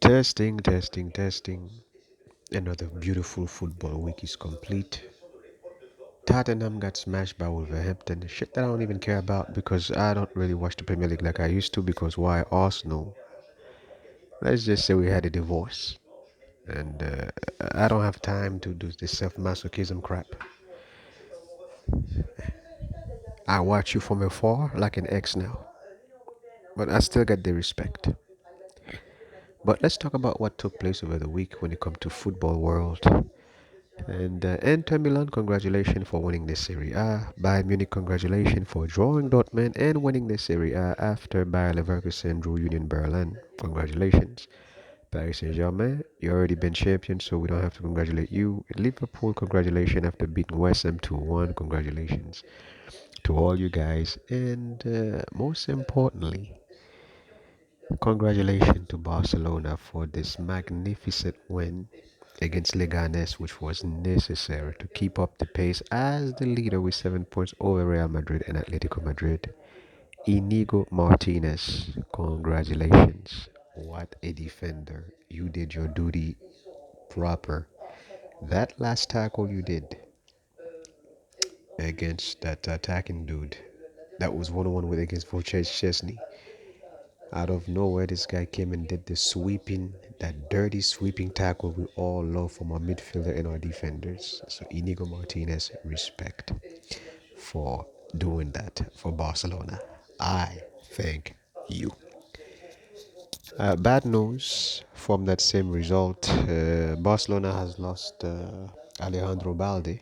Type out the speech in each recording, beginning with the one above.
Testing, testing, testing. Another beautiful football week is complete. Tottenham got smashed by Wolverhampton. Shit that I don't even care about because I don't really watch the Premier League like I used to because why Arsenal? Let's just say we had a divorce. And I don't have time to do this self-masochism crap. I watch you from afar like an ex now. But I still get the respect. But let's talk about what took place over the week when it comes to football world. And Inter Milan, congratulations for winning the Serie A. Bayern Munich, congratulations for drawing Dortmund and winning the Serie A after Bayer Leverkusen drew Union Berlin. Congratulations. Paris Saint-Germain, you already been champion, so we don't have to congratulate you. Liverpool, congratulations after beating West Ham 2-1. Congratulations to all you guys. And most importantly, congratulations to Barcelona for this magnificent win against Leganes, which was necessary to keep up the pace as the leader with 7 points over Real Madrid and Atletico Madrid. Inigo Martinez, congratulations. What a defender. You did your duty proper. That last tackle you did against that attacking dude, that was 1-1 with against Vorchez Chesney. Out of nowhere, this guy came and did the sweeping, that dirty sweeping tackle we all love from our midfielder and our defenders. So Inigo Martinez, respect for doing that for Barcelona. I thank you. Bad news from that same result. Barcelona has lost Alejandro Balde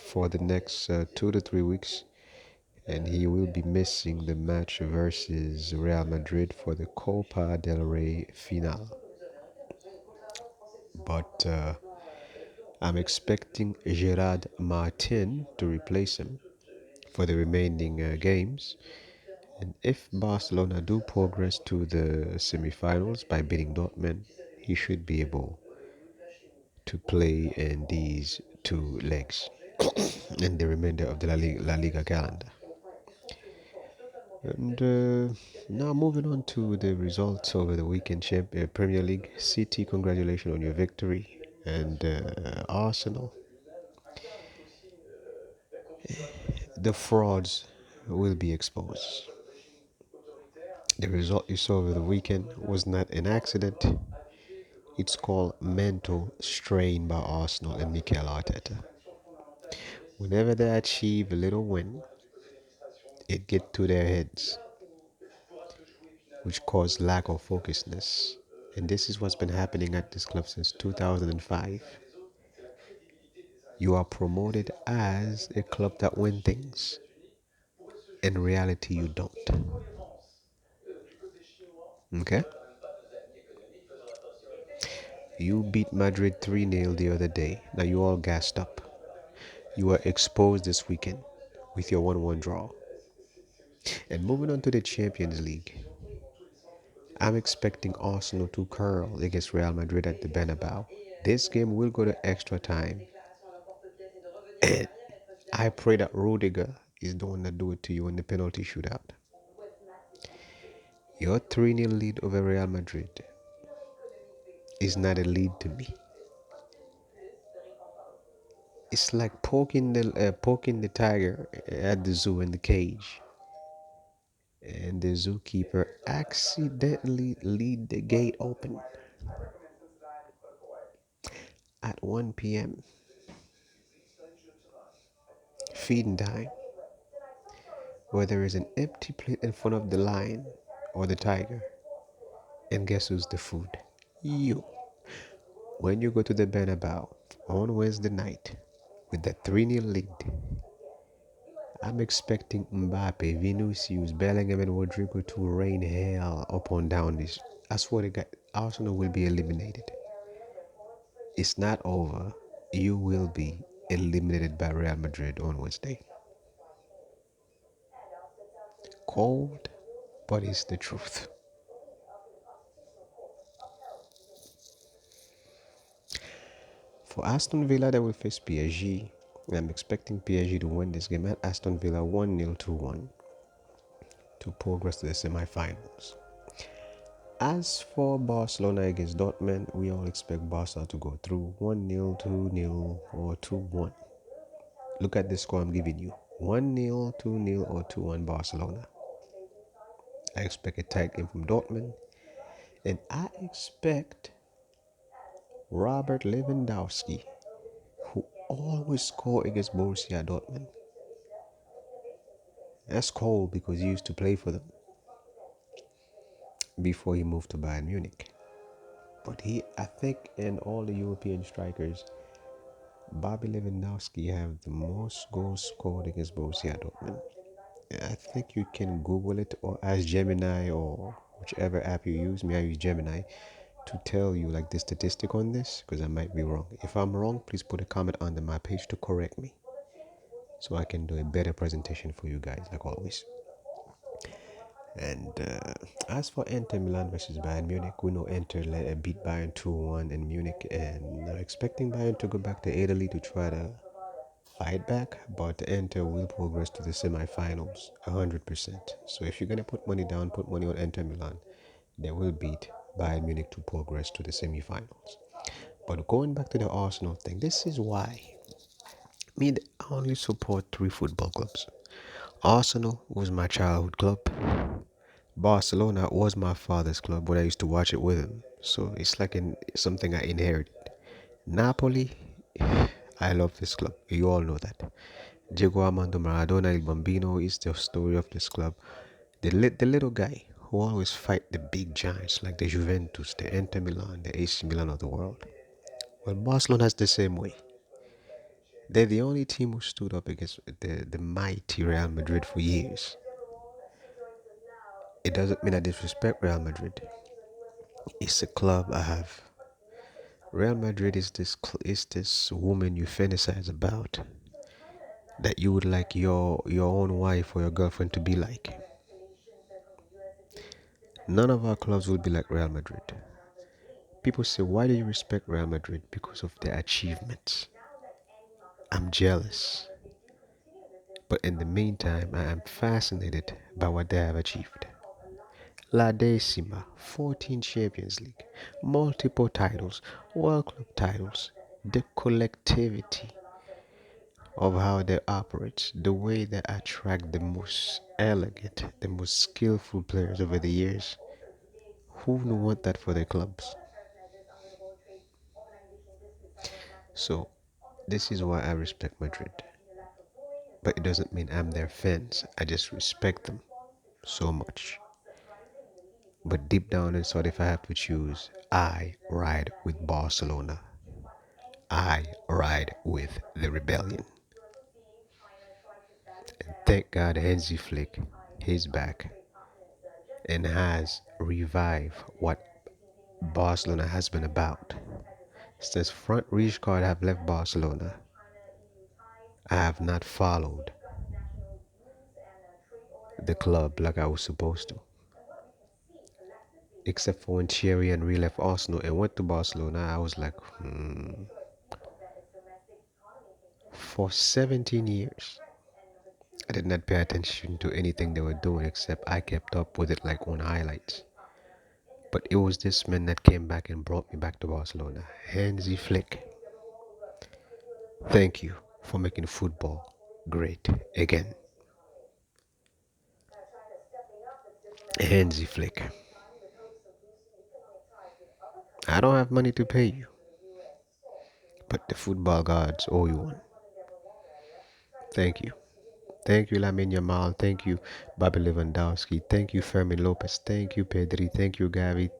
for the next 2 to 3 weeks, and he will be missing the match versus Real Madrid for the Copa del Rey final. But I'm expecting Gerard Martin to replace him for the remaining games. And if Barcelona do progress to the semifinals by beating Dortmund, he should be able to play in these two legs in the remainder of the La Liga calendar. And now moving on to the results over the weekend Premier League. City, congratulations on your victory. And Arsenal, the frauds will be exposed. The result you saw over the weekend was not an accident. It's called mental strain by Arsenal and Mikel Arteta. Whenever they achieve a little win, it gets to their heads, which cause lack of focusness. And this is what's been happening at this club since 2005. You are promoted as a club that wins things. In reality, you don't. Okay? You beat Madrid 3-0 the other day. Now you all gassed up. You were exposed this weekend with your 1-1 draw. And moving on to the Champions League, I'm expecting Arsenal to curl against Real Madrid at the Bernabeu. This game will go to extra time. And I pray that Rudiger is the one that do it to you in the penalty shootout. Your 3-0 lead over Real Madrid is not a lead to me. It's like poking the tiger at the zoo in the cage, and the zookeeper accidentally leave the gate open at 1 p.m. feeding time, where there is an empty plate in front of the lion or the tiger, and guess who's the food? You. When you go to the Bernabeu on Wednesday night with the 3-0 lead, I'm expecting Mbappe, Vinicius, Bellingham, and Rodrigo to rain hell upon down this. I swear to God, Arsenal will be eliminated. It's not over. You will be eliminated by Real Madrid on Wednesday. Cold, but it's the truth. For Aston Villa, they will face PSG. I'm expecting PSG to win this game at Aston Villa 1-0 to 1 to progress to the semifinals. As for Barcelona against Dortmund, we all expect Barca to go through 1-0, 2-0, or 2-1. Look at the score I'm giving you: 1-0, 2-0, or 2-1 Barcelona. I expect a tight game from Dortmund, and I expect Robert Lewandowski, who always score against Borussia Dortmund. That's cold because he used to play for them before he moved to Bayern Munich. But I think, in all the European strikers, Bobby Lewandowski have the most goals scored against Borussia Dortmund. I think you can Google it or ask Gemini or whichever app you use. Me, I use Gemini to tell you like the statistic on this because I might be wrong. If I'm wrong, please put a comment under my page to correct me so I can do a better presentation for you guys, like always. And as for Inter Milan versus Bayern Munich, we know Inter beat Bayern 2-1 in Munich, and expecting Bayern to go back to Italy to try to fight back, but Inter will progress to the semi-finals 100%. So if you're gonna put money down, put money on Inter Milan. They will beat Bayern Munich to progress to the semi-finals. But going back to the Arsenal thing, this is why me I only support three football clubs. Arsenal was my childhood club. Barcelona was my father's club, but I used to watch it with him. So it's like something I inherited. Napoli, I love this club. You all know that. Diego Armando Maradona, El Bambino is the story of this club. The little guy who always fight the big giants like the Juventus, the Inter Milan, the AC Milan of the world. Well, Barcelona is the same way. They're the only team who stood up against the mighty Real Madrid for years. It doesn't mean I disrespect Real Madrid. It's a club I have. Real Madrid is this woman you fantasize about that you would like your own wife or your girlfriend to be like. None of our clubs will be like Real Madrid. People say, why do you respect Real Madrid? Because of their achievements. I'm jealous. But in the meantime, I am fascinated by what they have achieved. La Decima, 14 Champions League, multiple titles, World Club titles, the collectivity of how they operate, the way they attract the most elegant, the most skillful players over the years. Who would want that for their clubs? So, this is why I respect Madrid. But it doesn't mean I'm their fans. I just respect them so much. But deep down inside, if I have to choose, I ride with Barcelona. I ride with the rebellion. And thank God Hansi Flick, he's back and has revived what Barcelona has been about. Since Frank Rijkaard have left Barcelona, I have not followed the club like I was supposed to. Except for when Thierry Henry left Arsenal and went to Barcelona, I was like, For 17 years, I did not pay attention to anything they were doing except I kept up with it like on highlights. But it was this man that came back and brought me back to Barcelona. Hansi Flick. Thank you for making football great again. Hansi Flick. I don't have money to pay you, but the football gods owe you one. Thank you. Thank you, Lamine Yamal. Thank you, Bobby Lewandowski. Thank you, Fermin Lopez. Thank you, Pedri. Thank you, Gavi.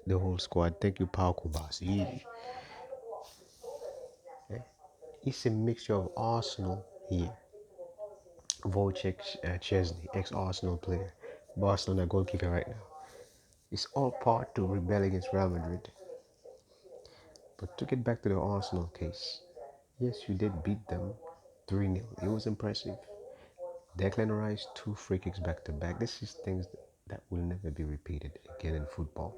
The whole squad. Thank you, Pau Kubasi. It's a mixture of Arsenal here. Wojciech Chesney, ex-Arsenal player. Barcelona goalkeeper right now. It's all part to rebel against Real Madrid. But to get back to the Arsenal case, yes, you did beat them 3-0. It was impressive. Declan Rice, 2 free kicks back to back. This is things that will never be repeated again in football.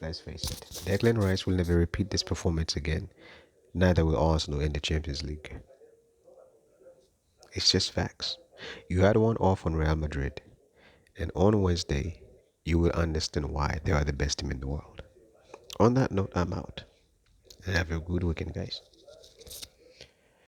Let's face it. Declan Rice will never repeat this performance again. Neither will Arsenal in the Champions League. It's just facts. You had one off on Real Madrid, and on Wednesday, you will understand why they are the best team in the world. On that note, I'm out. And have a good weekend, guys.